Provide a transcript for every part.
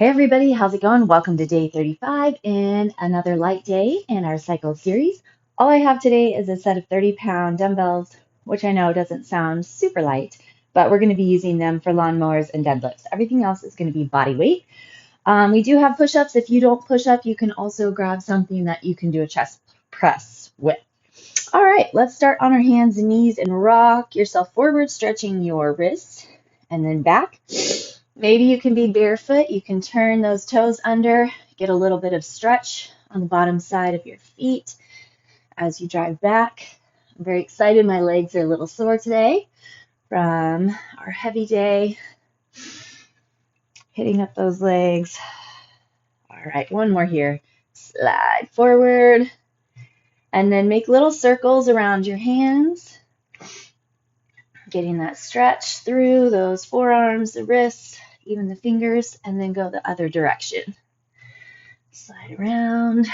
Hey everybody, how's it going? Welcome to day 35 and another light day in our cycle series. All I have today is a set of 30-pound dumbbells, which I know doesn't sound super light, but we're going to be using them for lawnmowers and deadlifts. Everything else is going to be body weight. We do have push-ups. If you don't push up, you can also grab something that you can do a chest press with. All right, let's start on our hands and knees and rock yourself forward, stretching your wrists and then back. Maybe you can be barefoot. You can turn those toes under, get a little bit of stretch on the bottom side of your feet as you drive back. I'm very excited. My legs are a little sore today from our heavy day, hitting up those legs. All right, one more here. Slide forward and then make little circles around your hands, getting that stretch through those forearms, the wrists, even the fingers, and then go the other direction. Slide around.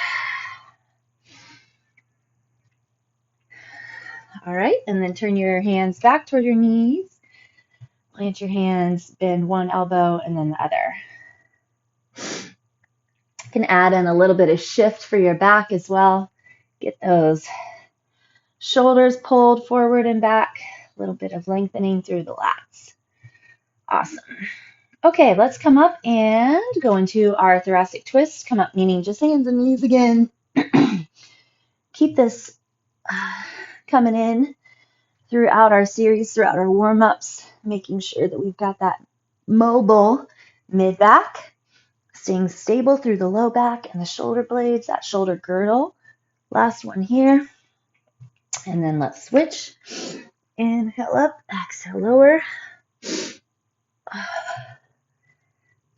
All right, and then turn your hands back toward your knees. Plant your hands, bend one elbow and then the other. You can add in a little bit of shift for your back as well. Get those shoulders pulled forward and back. A little bit of lengthening through the lats. Awesome. Okay, let's come up and go into our thoracic twist. Come up, meaning just hands and knees again. Keep this coming in throughout our series, throughout our warm-ups, making sure that we've got that mobile mid-back, staying stable through the low back and the shoulder blades, that shoulder girdle. Last one here. And then let's switch. Inhale up, exhale lower.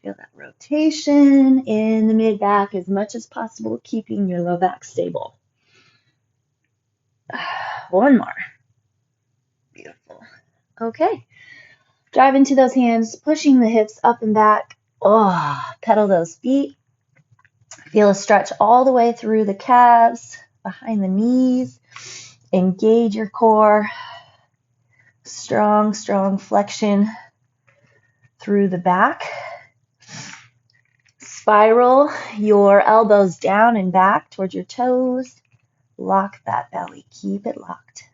Feel that rotation in the mid-back as much as possible, keeping your low back stable. One more. Beautiful. Okay. Drive into those hands, pushing the hips up and back. Oh, pedal those feet. Feel a stretch all the way through the calves, behind the knees. Engage your core. Strong, strong flexion through the back. Spiral your elbows down and back towards your toes. Lock that belly. Keep it locked.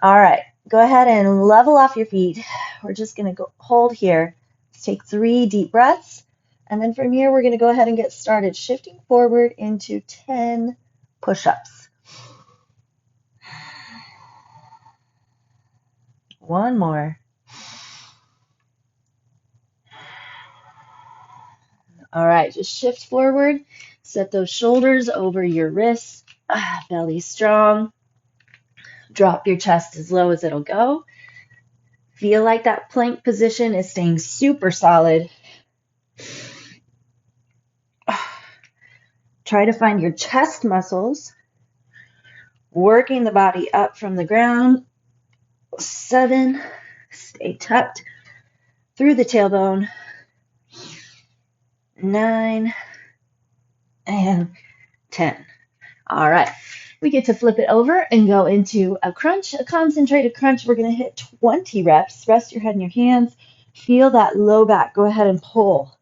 All right. Go ahead and level off your feet. We're just going to go hold here. Let's take 3 deep breaths. And then from here, we're going to go ahead and get started, shifting forward into 10 push-ups. One more. All right, just shift forward. Set those shoulders over your wrists. Belly strong. Drop your chest as low as it'll go. Feel like that plank position is staying super solid. Try to find your chest muscles, working the body up from the ground. 7, stay tucked through the tailbone. 9 and 10. All right, we get to flip it over and go into a crunch, a concentrated crunch. We're going to hit 20 reps. Rest your head in your hands. Feel that low back. Go ahead and pull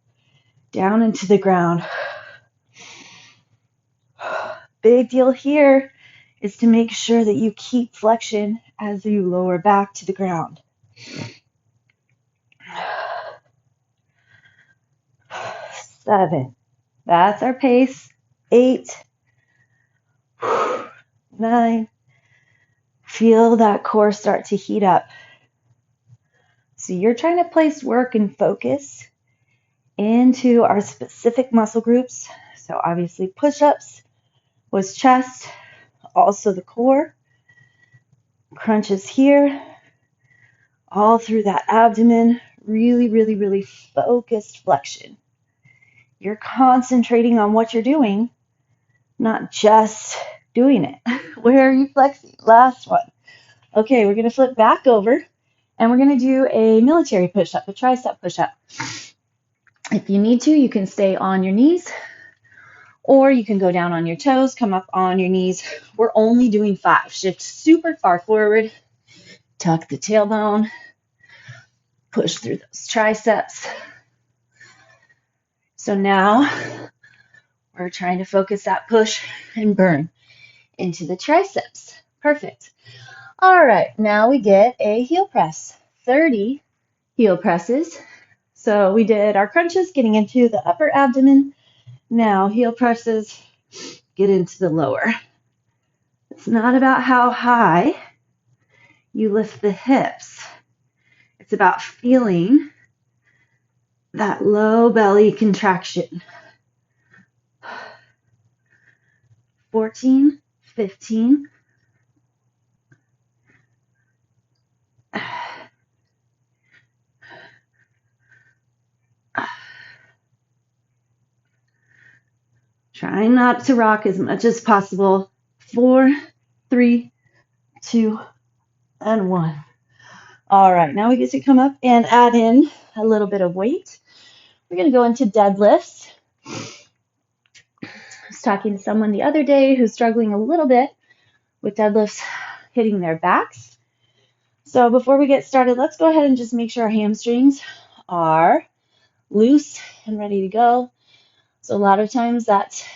down into the ground. Big deal here is to make sure that you keep flexion as you lower back to the ground. 7. That's our pace. 8. 9. Feel that core start to heat up. So you're trying to place work and focus into our specific muscle groups. So obviously push-ups was chest, also the core. Crunches here, all through that abdomen. Really, really, really focused flexion. You're concentrating on what you're doing, not just doing it. Where are you flexing? Last one. Okay, we're going to flip back over and we're going to do a military push-up, a tricep push-up. If you need to, you can stay on your knees or you can go down on your toes, come up on your knees. We're only doing 5. Shift super far forward, tuck the tailbone, push through those triceps. So now we're trying to focus that push and burn into the triceps. Perfect. All right, now we get a heel press. 30 heel presses. So we did our crunches getting into the upper abdomen. Now heel presses get into the lower. It's not about how high you lift the hips. It's about feeling that low belly contraction. 14, 15. Trying not to rock as much as possible. 4, 3, 2, and 1. All right, now we get to come up and add in a little bit of weight. We're going to go into deadlifts. I was talking to someone the other day who's struggling a little bit with deadlifts hitting their backs. So before we get started, let's go ahead and just make sure our hamstrings are loose and ready to go. So a lot of times that's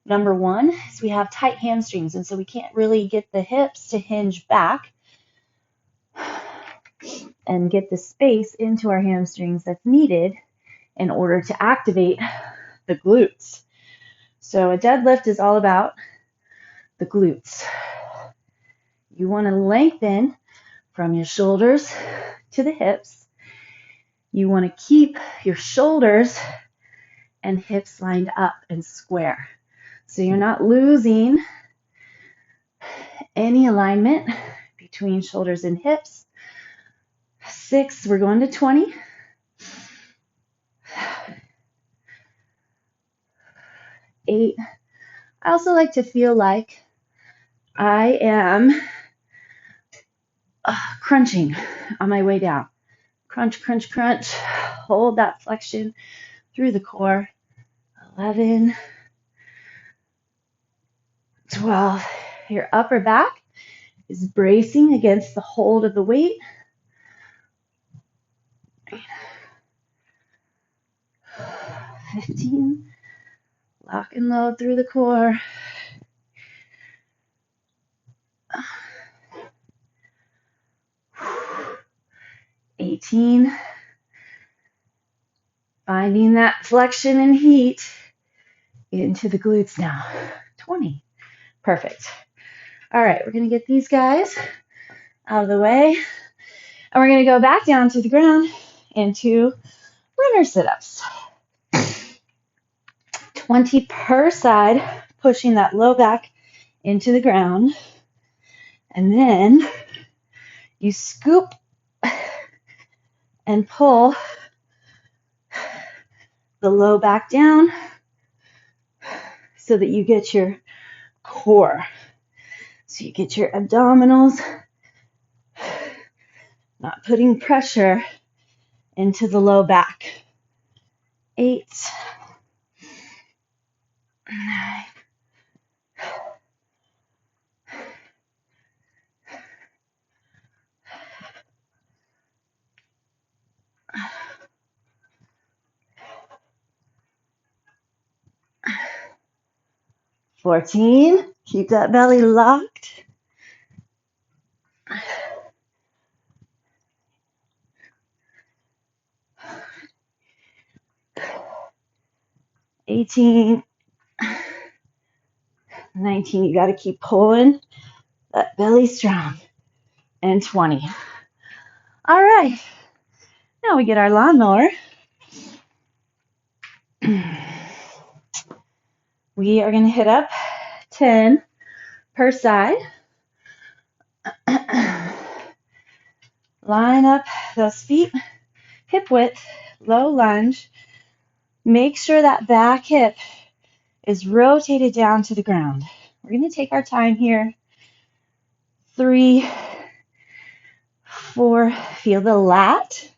number one, is we have tight hamstrings, and so we can't really get the hips to hinge back and get the space into our hamstrings that's needed in order to activate the glutes. So a deadlift is all about the glutes. You want to lengthen from your shoulders to the hips. You want to keep your shoulders and hips lined up and square. So you're not losing any alignment between shoulders and hips. 6, we're going to 20. 8. I also like to feel like I am crunching on my way down. Crunch, crunch, crunch. Hold that flexion through the core. 11, 12. Your upper back is bracing against the hold of the weight. 15. Lock and load through the core. 18. Finding that flexion and heat into the glutes now. 20. Perfect. All right, we're going to get these guys out of the way. And we're going to go back down to the ground into runner sit-ups. 20 per side, pushing that low back into the ground. And then you scoop and pull the low back down so that you get your core. So you get your abdominals, not putting pressure into the low back. 8, 9, 14. Keep that belly locked. 18, 19. You got to keep pulling that belly strong. And 20. All right. Now we get our lawnmower. We are going to hit up 10 per side. Line up those feet, hip width, low lunge. Make sure that back hip is rotated down to the ground. We're going to take our time here. 3, 4, feel the lat.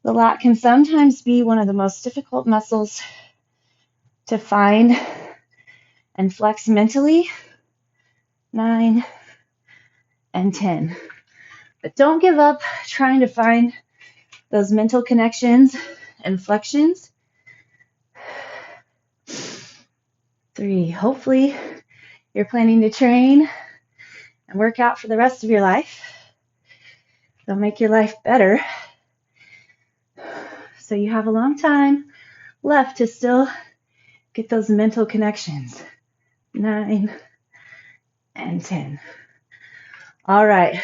The lat can sometimes be one of the most difficult muscles to find and flex mentally. 9 and 10. But don't give up trying to find those mental connections and flexions. 3. Hopefully you're planning to train and work out for the rest of your life. It'll make your life better. So you have a long time left to still get those mental connections. 9 and 10. All right.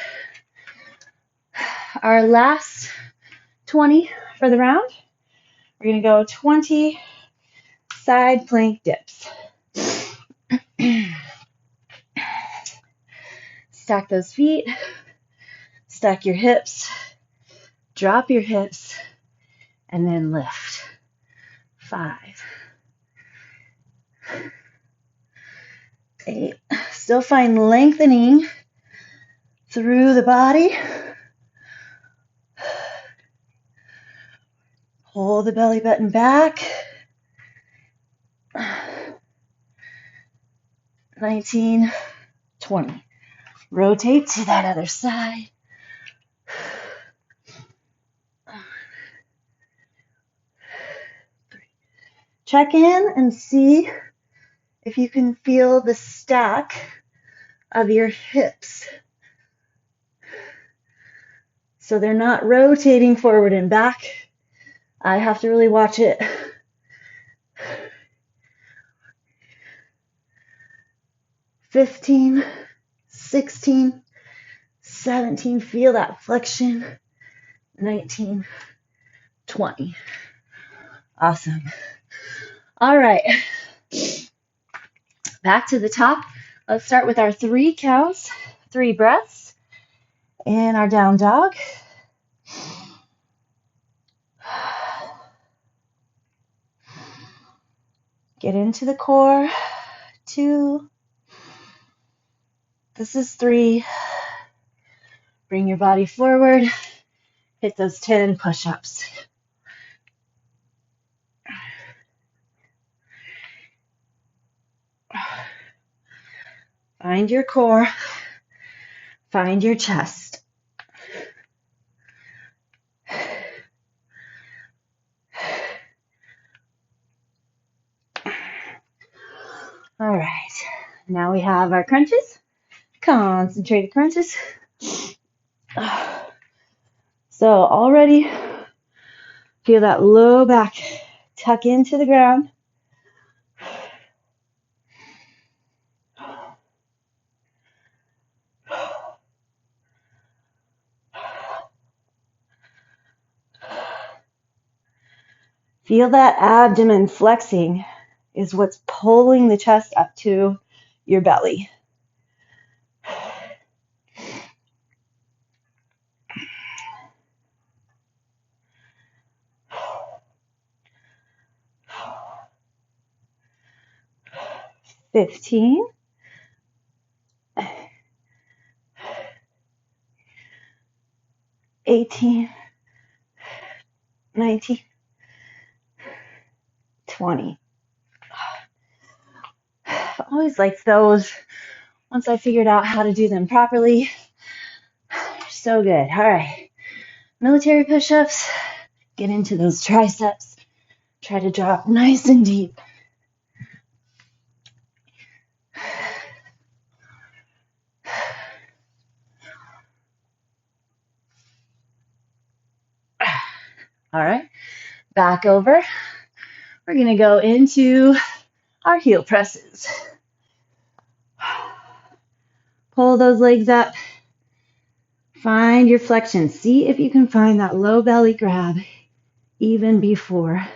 Our last 20 for the round. We're going to go 20 side plank dips. Stack those feet. Stack your hips. Drop your hips. And then lift. 5. 8. Still find lengthening through the body. Pull the belly button back. 19, 20. Rotate to that other side. Check in and see if you can feel the stack of your hips. So they're not rotating forward and back. I have to really watch it. 15, 16, 17. Feel that flexion. 19, 20. Awesome. All right. Back to the top. Let's start with our 3 counts, 3 breaths, and our down dog. Get into the core. 2. This is 3. Bring your body forward. Hit those 10 push-ups. Find your core. Find your chest. All right. Now we have our crunches. Concentrated crunches. So already feel that low back tuck into the ground. Feel that abdomen flexing is what's pulling the chest up to your belly. $15. 18, 19, 20. I've always liked those. Once I figured out how to do them properly, so good. All right, military push-ups. Get into those triceps. Try to drop nice and deep. All right, back over. We're going to go into our heel presses. Pull those legs up. Find your flexion. See if you can find that low belly grab even before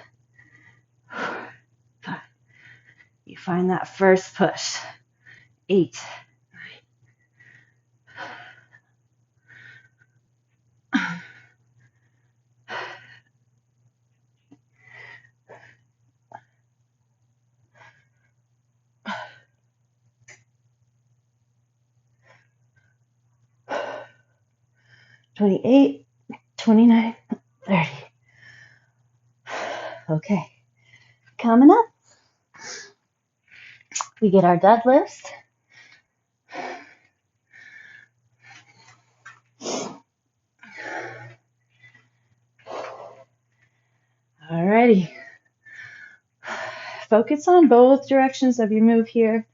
you find that first push. 8, 9. 28, 29, 30. Okay, coming up, we get our deadlifts. Alrighty, focus on both directions of your move here.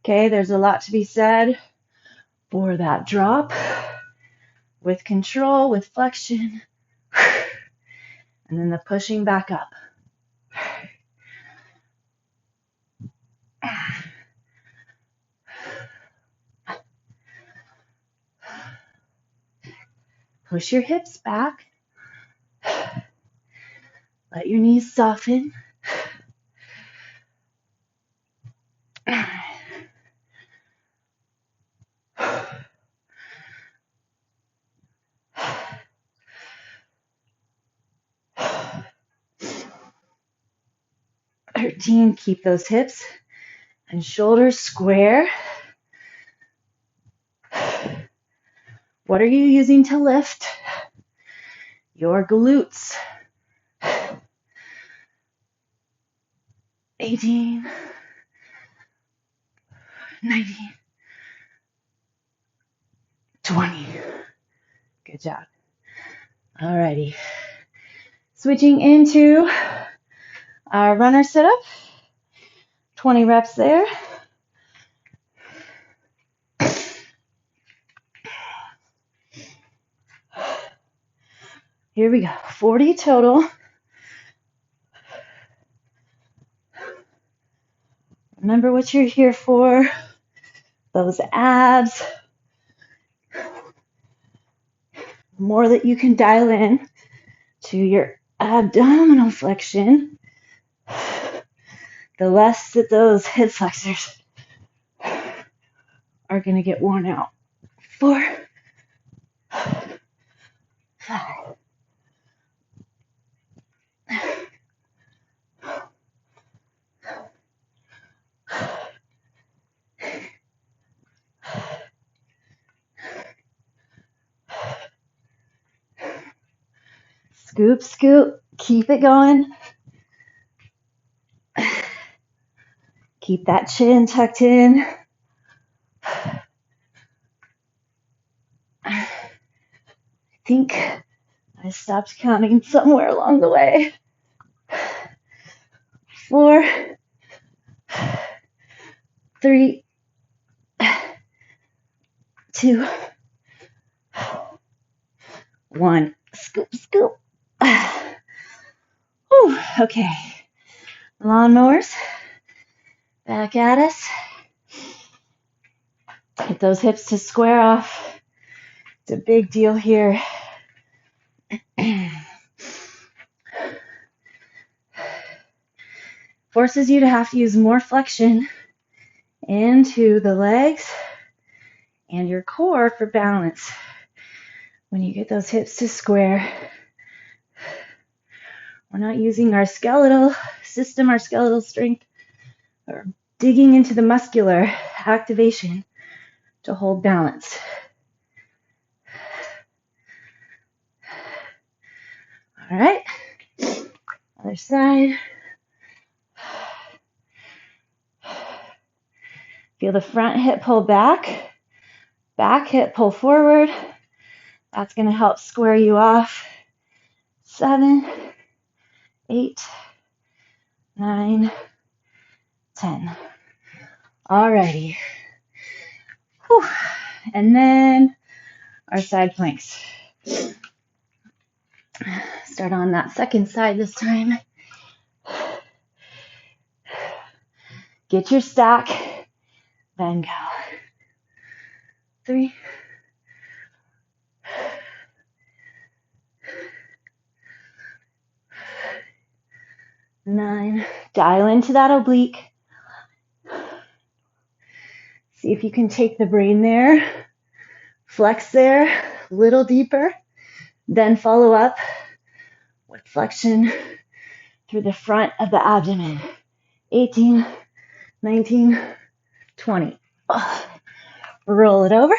Okay, there's a lot to be said for that drop with control, with flexion, and then the pushing back up. Push your hips back. Let your knees soften. Keep those hips and shoulders square. What are you using to lift? Your glutes. 18, 19, 20. Good job. Alrighty. Switching into our runner sit-up. 20 reps there. Here we go. 40 total. Remember what you're here for. Those abs. The more that you can dial in to your abdominal flexion, the less that those hip flexors are going to get worn out. 4, 5. Scoop, scoop. Keep it going. Keep that chin tucked in. I think I stopped counting somewhere along the way. 4, 3, 2, 1. Scoop, scoop. Whew, okay. Lawnmowers. Back at us. Get those hips to square off. It's a big deal here. Forces you to have to use more flexion into the legs and your core for balance. When you get those hips to square, we're not using our skeletal system, our skeletal strength, or digging into the muscular activation to hold balance. All right, other side. Feel the front hip pull back, back hip pull forward. That's going to help square you off. 7, 8, 9, 10. Alrighty. Whew. And then our side planks. Start on that second side this time. Get your stack, then go. 3, 9. Dial into that oblique. See if you can take the brain there. Flex there, a little deeper. Then follow up with flexion through the front of the abdomen. 18, 19, 20. Oh. Roll it over.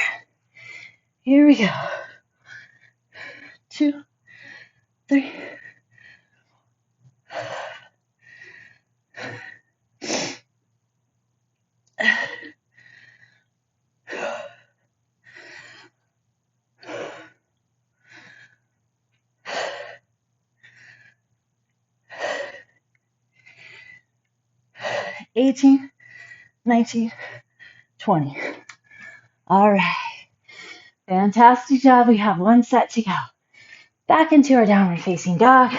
Here we go. 2, 3. 18, 19, 20. All right. Fantastic job. We have one set to go. Back into our downward facing dog.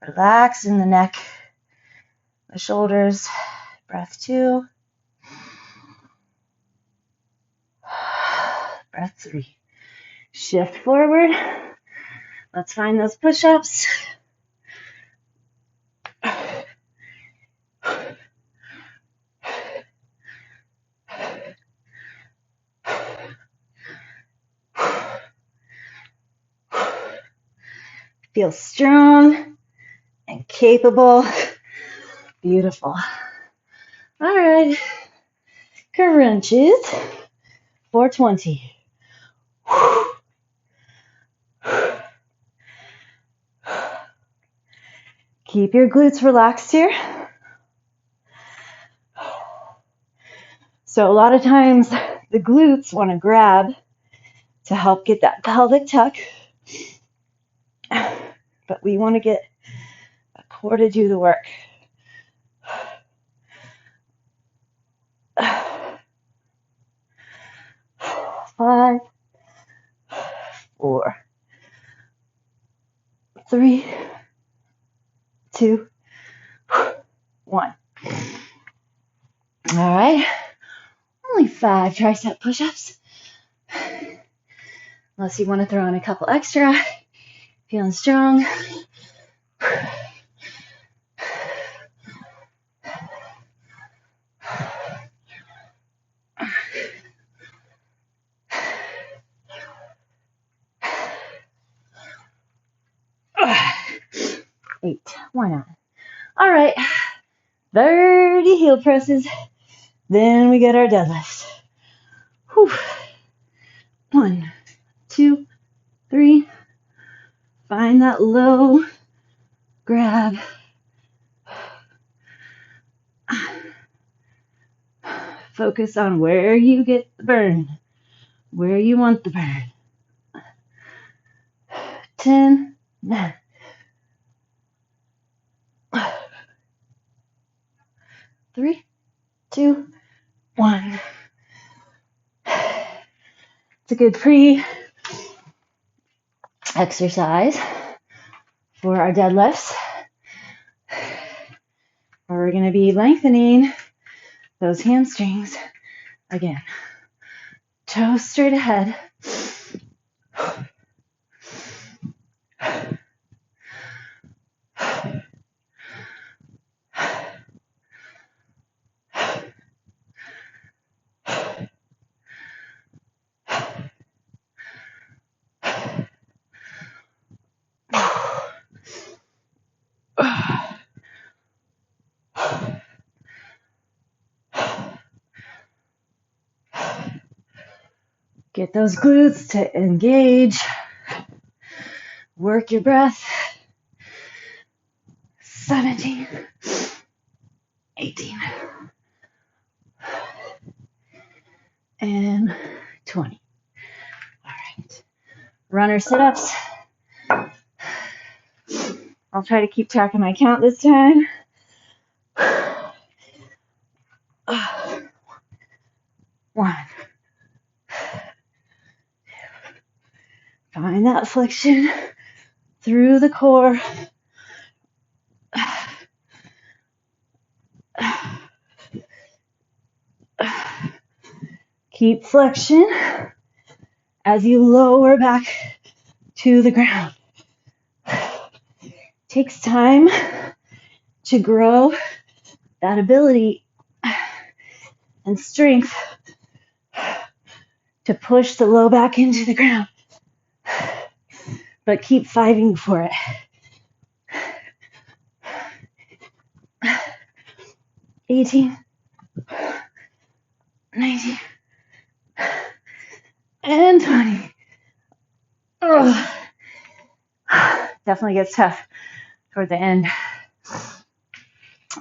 Relax in the neck, the shoulders. Breath 2. Breath 3. Shift forward. Let's find those push-ups. Feel strong and capable. Beautiful. All right. Crunches. 420. Keep your glutes relaxed here. So a lot of times the glutes want to grab to help get that pelvic tuck. But we want to get a core to do the work. 5, 4, 3, 2, 1. All right. Only 5 tricep push-ups. Unless you want to throw in a couple extra. Feeling strong. Eight. Why not? All right. 30 heel presses. Then we get our deadlifts. Whew. 1, 2, 3. Find that low grab. Focus on where you get the burn, where you want the burn. 10, 9. 3, 2, 1. It's a good pre-exercise for our deadlifts. We're going to be lengthening those hamstrings again. Toes straight ahead. Get those glutes to engage. Work your breath. 17, 18, and 20. All right. Runner sit-ups. I'll try to keep track of my count this time. 1. Find that flexion through the core. Keep flexion as you lower back to the ground. Takes time to grow that ability and strength to push the low back into the ground. But keep fighting for it. 18, 19, and 20. Ugh. Definitely gets tough toward the end.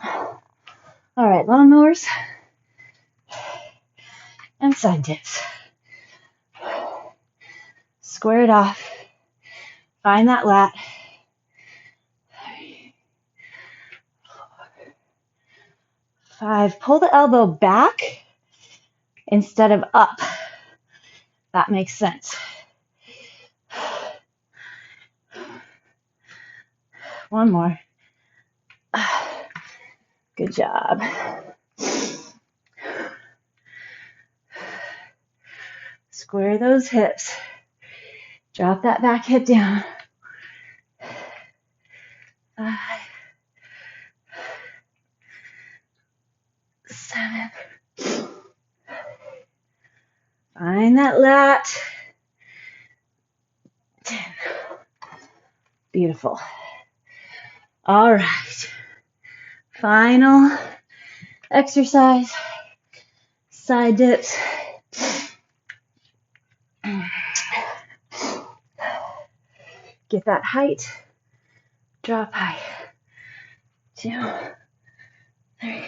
All right, lawnmowers and side dips. Square it off. Find that lat. 3, 4, 5. Pull the elbow back instead of up. That makes sense. One more. Good job. Square those hips. Drop that back hip down. 5, 7. Find that lat. 10. Beautiful. All right. Final exercise. Side dips. Get that height. Drop high. 2, 3,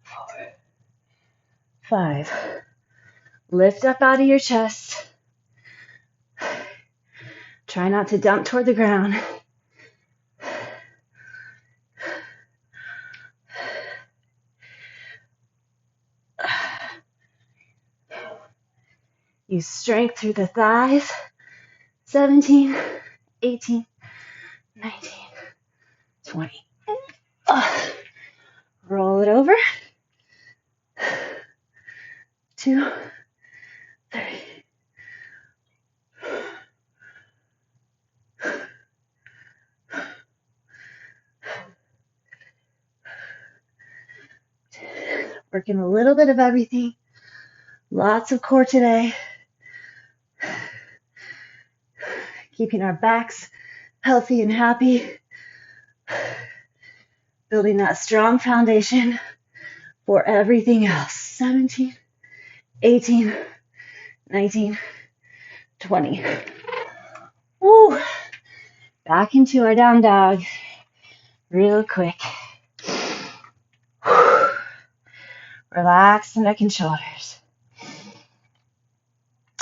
4, 5. Lift up out of your chest. Try not to dump toward the ground. Use strength through the thighs. 17, 18, 19, 20. Roll it over. 2, 3. Working a little bit of everything. Lots of core today. Keeping our backs healthy and happy. Building that strong foundation for everything else. 17, 18, 19, 20. Woo. Back into our down dog real quick. Relax the neck and shoulders.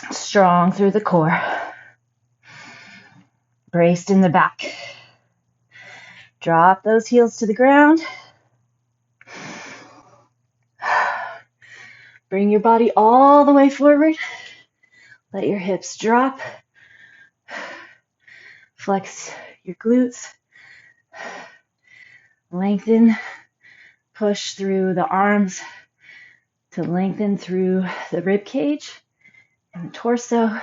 Strong through the core. Braced in the back. Drop those heels to the ground. Bring your body all the way forward. Let your hips drop. Flex your glutes. Lengthen. Push through the arms to lengthen through the rib cage and the torso.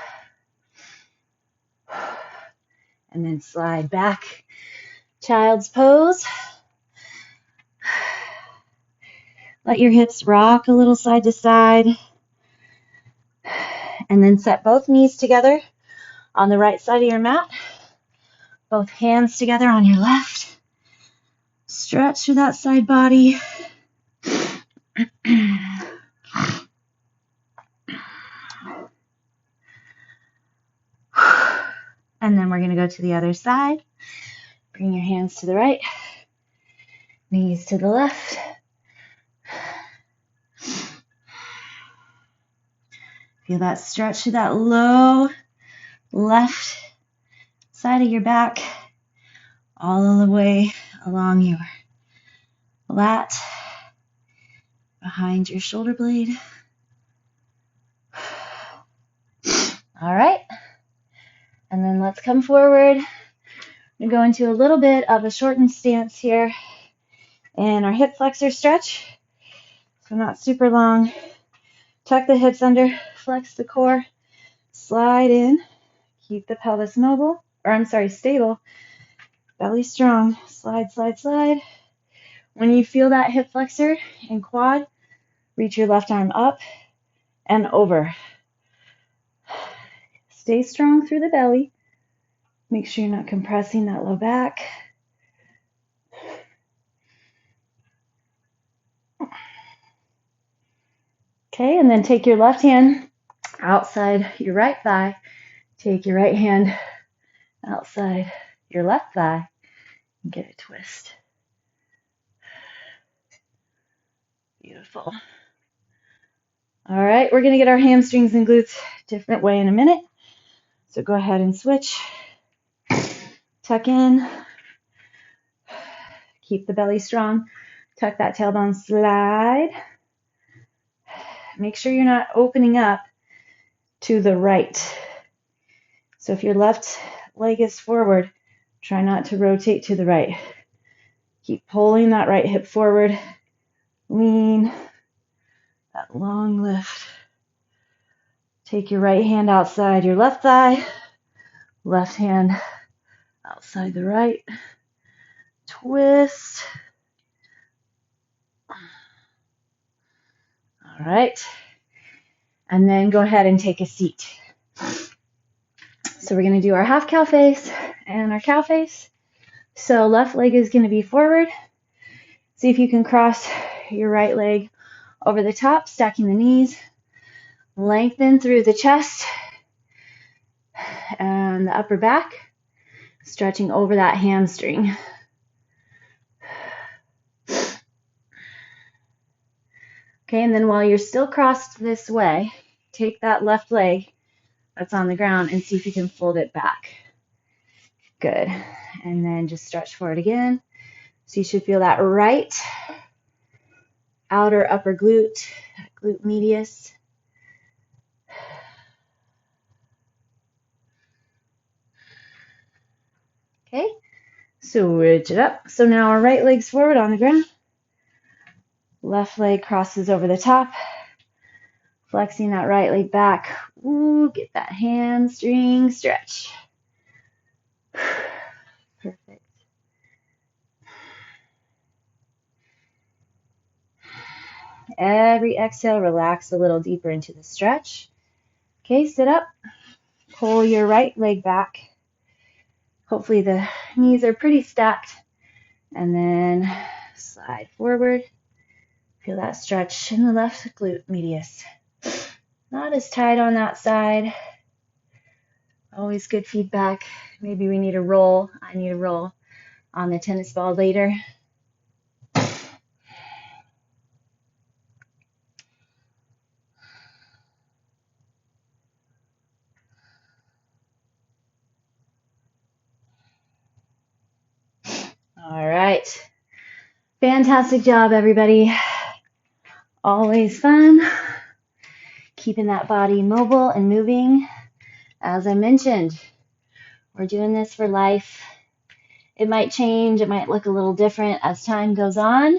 And then slide back. Child's pose. Let your hips rock a little side to side. And then set both knees together on the right side of your mat. Both hands together on your left. Stretch through that side body. And then we're going to go to the other side. Bring your hands to the right, knees to the left. Feel that stretch to that low left side of your back, all the way along your lat, behind your shoulder blade. All right. And then let's come forward. We're going to go into a little bit of a shortened stance here in our hip flexor stretch. So not super long. Tuck the hips under, flex the core, slide in, keep the pelvis mobile, stable, belly strong, slide, slide, slide. When you feel that hip flexor and quad, reach your left arm up and over. Stay strong through the belly. Make sure you're not compressing that low back. Okay, and then take your left hand outside your right thigh. Take your right hand outside your left thigh and get a twist. Beautiful. All right, we're going to get our hamstrings and glutes a different way in a minute. So go ahead and switch. Tuck in. Keep the belly strong. Tuck that tailbone, slide. Make sure you're not opening up to the right. So if your left leg is forward, try not to rotate to the right. Keep pulling that right hip forward. Lean. That long lift. Take your right hand outside your left thigh. Left hand outside the right. Twist. All right. And then go ahead and take a seat. So we're going to do our half cow face and our cow face. So left leg is going to be forward. See if you can cross your right leg over the top, stacking the knees. Lengthen through the chest and the upper back, stretching over that hamstring. Okay, and then while you're still crossed this way, take that left leg that's on the ground and see if you can fold it back. Good. And then just stretch forward again. So you should feel that right outer upper glute, glute medius. Okay, switch it up. So now our right leg's forward on the ground. Left leg crosses over the top. Flexing that right leg back. Ooh, get that hamstring stretch. Perfect. Every exhale, relax a little deeper into the stretch. Okay, sit up. Pull your right leg back. Hopefully the knees are pretty stacked. And then slide forward. Feel that stretch in the left glute medius. Not as tight on that side. Always good feedback. Maybe we need a roll. I need a roll on the tennis ball later. All right. Fantastic job, everybody. Always fun. Keeping that body mobile and moving. As I mentioned, we're doing this for life. It might change. It might look a little different as time goes on.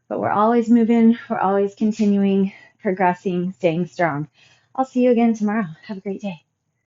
But we're always moving. We're always continuing, progressing, staying strong. I'll see you again tomorrow. Have a great day.